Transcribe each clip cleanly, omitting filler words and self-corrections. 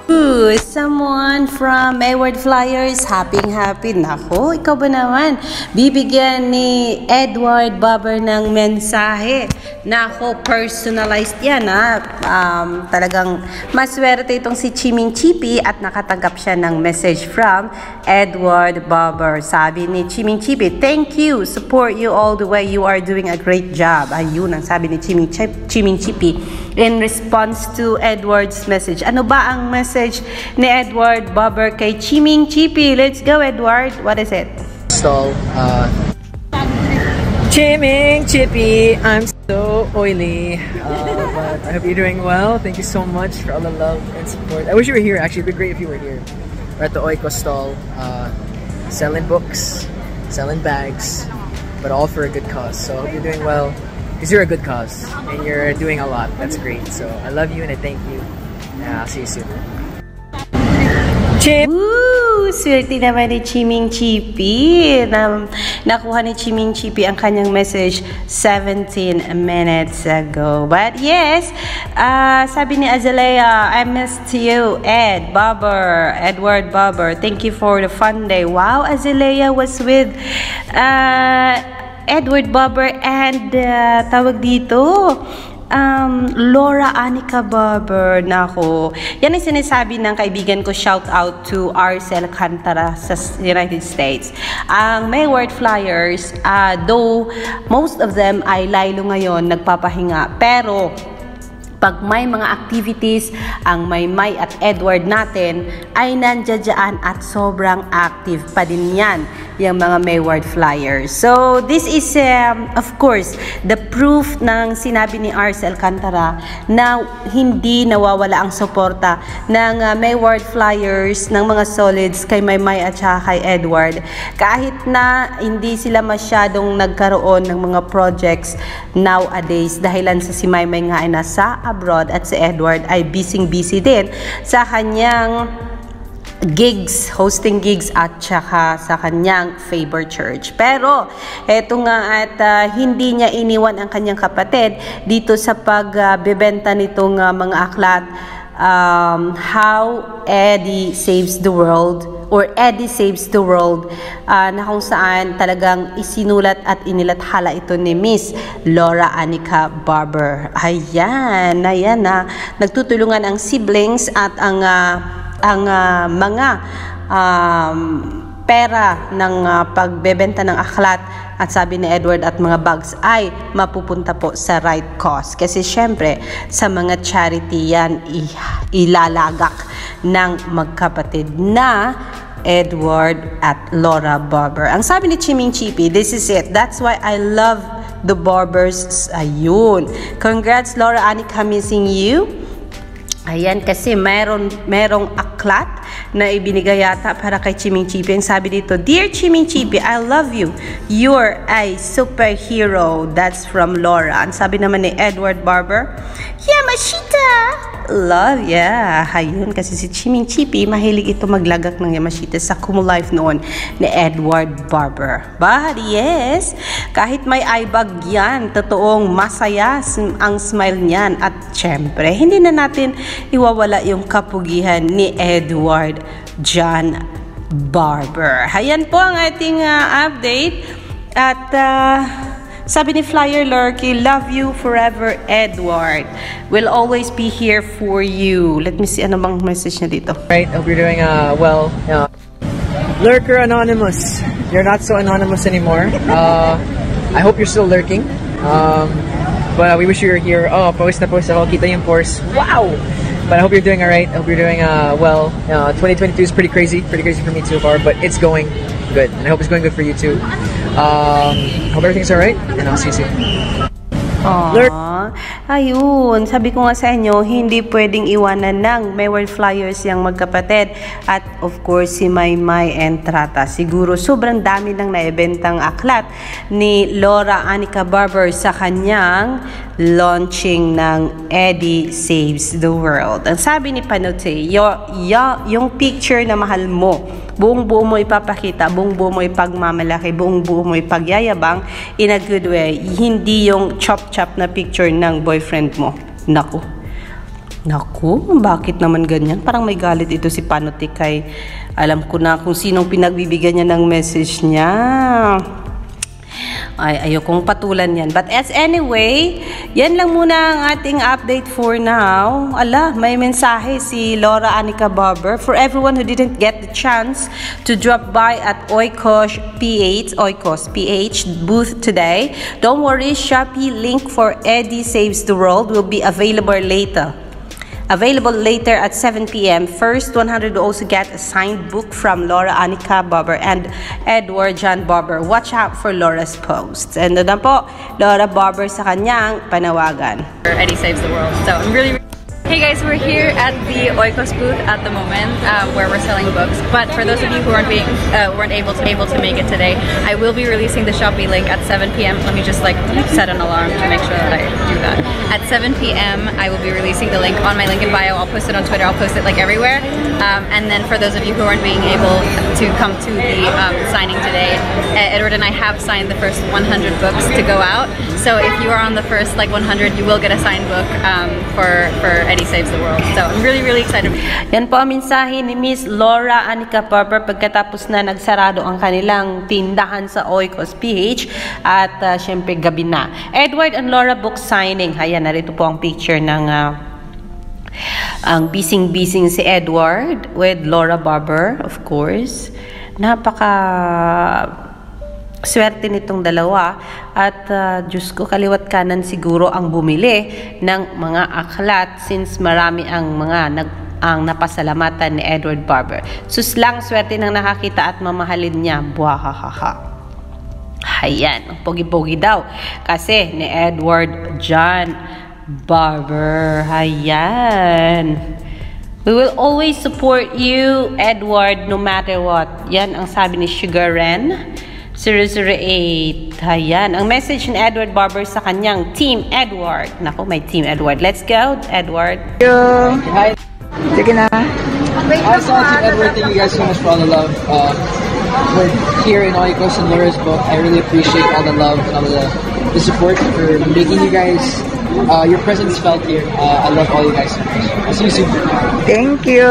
Ooh, someone from Edward Flyers, happy. Nako, ikaw ba naman? Bibigyan ni Edward Barber ng mensahe. Nako, personalized yan ha. Talagang maswerte itong si Chiming Chippy at nakatanggap siya ng message from Edward Barber. Sabi ni Chiming Chippy, thank you, support you all the way. You are doing a great job. Ayun ang sabi ni Chiming Chippy in response to Edward's message. Ano ba ang message ni Edward Barber kay Chiming Chippy? Let's go, Edward. What is it? So, Chiming Chippy, I'm so oily, but I hope you're doing well. Thank you so much for all the love and support. I wish you were here. Actually, it'd be great if you were here. We're at the Oiko stall, selling books, selling bags, but all for a good cause. So I hope you're doing well, because you're a good cause and you're doing a lot. That's great. So I love you and I thank you. I'll see you soon. Woo! Swerte naman ni Chiming Chippy. Nakuha ni Chiming Chippy ang kanyang message 17 minutes ago. But yes, sabi ni Azalea, I missed you, Edward Barber. Thank you for the fun day. Wow, Azalea was with Edward Barber and tawag dito, Laura and Barber. Nako, yan ang sinasabi ng kaibigan ko. Shout out to Arcel Cantara sa United States. Ang Edward Flyers, though most of them ay laylo ngayon nagpapahinga, pero pag may mga activities, ang Maymay at Edward natin ay nandiyan at sobrang active pa din yan, yung mga Edward Flyers. So, this is, of course, the proof ng sinabi ni Arcel Cantara na hindi nawawala ang suporta ng Edward Flyers, ng mga solids kay Maymay at saka kay Edward. Kahit na hindi sila masyadong nagkaroon ng mga projects nowadays, dahilan sa si Maymay nga ay nasa abroad at si Edward ay busy din sa kanyang gigs, hosting gigs at saka sa kanyang favorite church. Pero eto nga at hindi niya iniwan ang kanyang kapatid dito sa pagbebenta nitong mga aklat, How Eddie Saves the World or Eddie Saves the World, na kung saan talagang isinulat at inilathala ito ni Miss Laura and Edward Barber. Ayan na nagtutulungan ang siblings at ang mga pera ng pagbebenta ng aklat at sabi ni Edward at mga bags ay mapupunta po sa right cause. Kasi syempre sa mga charity yan ilalagak ng magkapatid na Edward at Laura Barber. Ang sabi ni Chiming Chippy, this is it. That's why I love the Barbers. Ayun. Congrats, Laura Anika, missing you. Ayan, kasi merong aklat na ibinigay yata para kay Chiming Chippy. Ang sabi dito, Dear Chiming Chippy, I love you. You're a superhero. That's from Laura. Ang sabi naman ni Edward Barber, Yamashita! Love, yeah. Ayun, kasi si Chiming Chippy, mahilig ito maglagak ng Yamashita sa Life noon ni Edward Barber. But yes, kahit may eyebag yan, totoong masaya ang smile niyan. At syempre, hindi na natin iwawala yung kapugihan ni Edward John Barber. Ayan po ang ating update. At sabi ni Flyer Lurky, love you forever, Edward. We'll always be here for you. Let me see, ano bang message niya dito? Right, hope you're doing well. Lurker Anonymous, you're not so anonymous anymore. I hope you're still lurking. But we wish you were here. Oh, post na ako. Kita yung pores. Wow! But I hope you're doing alright. I hope you're doing well. 2022 is pretty crazy for me so far, but it's going good. And I hope it's going good for you too. Hope everything's alright, and I'll see you soon. Aww. Ayun, sabi ko nga sa inyo, hindi pwedeng iwanan ng Edward Flyers yung magkapatid at of course si Maymay and Trata. Siguro sobrang dami nang naibentang aklat ni Laura and Edward Barber sa kanyang launching ng Eddie Saves the World. Ang sabi ni Panote, yung picture na mahal mo, buong-buo mo ipapakita, buong-buo mo ipagmamalaki, buong-buo mo ipagyayabang in a good way. Hindi yung chop-chop na picture ng boyfriend mo. Naku. Naku, bakit naman ganyan? Parang may galit ito si Panutik kay alam ko na kung sinong pinagbibigyan niya ng message niya. Ay, ayokong patulan yan. But as anyway, yan lang muna ang ating update for now. Ala, may mensahe si Laura and Edward Barber. For everyone who didn't get the chance to drop by at Oikos PH booth today, don't worry, Shopee link for Eddie Saves the World will be available later. Available later at 7 p.m. First 100 will also get a signed book from Laura and Edward Barber and Edward Barber. Watch out for Laura's posts. And doon po, Laura Barber sa kanyang panawagan. Eddie Saves the World. So I'm really... Hey guys, we're here at the Oikos booth at the moment where we're selling books. But for those of you who weren't able to make it today, I will be releasing the Shopee link at 7 p.m. Let me just like set an alarm to make sure that I do that. At 7 p.m. I will be releasing the link on my link in bio. I'll post it on Twitter. I'll post it like everywhere. And then for those of you who aren't being able to come to the signing today, Edward and I have signed the first 100 books to go out. So if you are on the first like 100, you will get a signed book for Eddie Saves the World. So I'm really excited. Yan po ang mensahe ni Miss Laura and Edward Barber pagkatapos na nagsarado ang kanilang tindahan sa Oikos PH at syempre gabi na. Edward and Laura book signing. Ayan, narito po ang picture ng ang bising-bising si Edward with Laura Barber, of course. Napaka swerte nitong dalawa at Diyos ko, kaliwat kanan siguro ang bumili ng mga aklat since marami ang mga ang napasalamatan ni Edward Barber. Suslang swerte ng nakakita at mamahalin niya. Buhahaha. Ayan, ang pogi-pogi daw kasi ni Edward Barber. Ayan. We will always support you, Edward, no matter what. Yan ang sabi ni Sugar Ren 008. Ayan. Ang message ni Edward Barber sa kanyang Team Edward. Naku, may Team Edward. Let's go, Edward. Hi. Sige na. Hi, Team Edward. Thank you guys so much for all the love. We're here in Oikos and Laura's book. I really appreciate all the love and all the support for making you guys your presence felt here. I love all you guys so much. I'll see you soon. Thank you.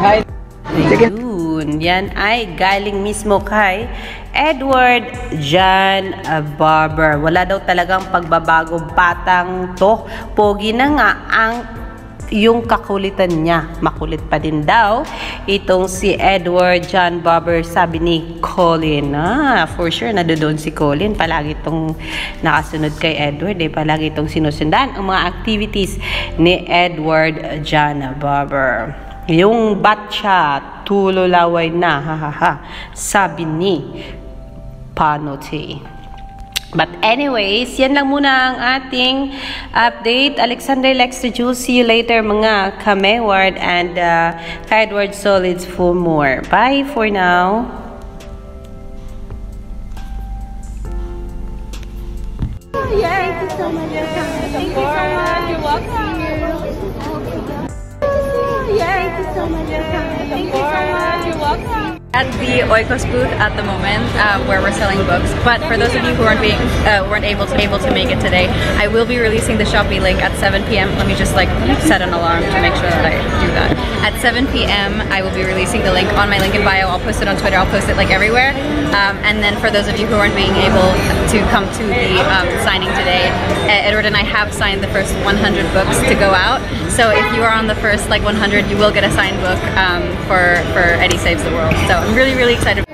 Hi. Ayun, yan ay galing mismo kay Edward Barber. Wala daw talagang pagbabago, batang to. Pogi na nga ang yung kakulitan niya. Makulit pa din daw itong si Edward Barber, sabi ni Colin. For sure, nadoon si Colin. Palagi itong nakasunod kay Edward. Palagi itong sinusundan ang mga activities ni Edward Barber. Yung batcha, tulolaway na, sabi ni Panote. But anyways, yan lang muna ang ating update. Alexander Lex to Jules. See you later mga Kameward and Edward Solids for more. Bye for now. Thank you so much. Thank you so much. You're welcome. Thank you so much. Thank you so much. You're welcome. At the Oikos booth at the moment where we're selling books. But for those of you who weren't able to make it today, I will be releasing the Shopee link at 7 p.m. Let me just like set an alarm to make sure that I do that. At 7 p.m. I will be releasing the link on my link in bio. I'll post it on Twitter. I'll post it like everywhere. And then for those of you who aren't being able to come to the signing today, Edward and I have signed the first 100 books to go out. So if you are on the first like 100, you will get a signed book for Eddie Saves the World. So I'm really excited.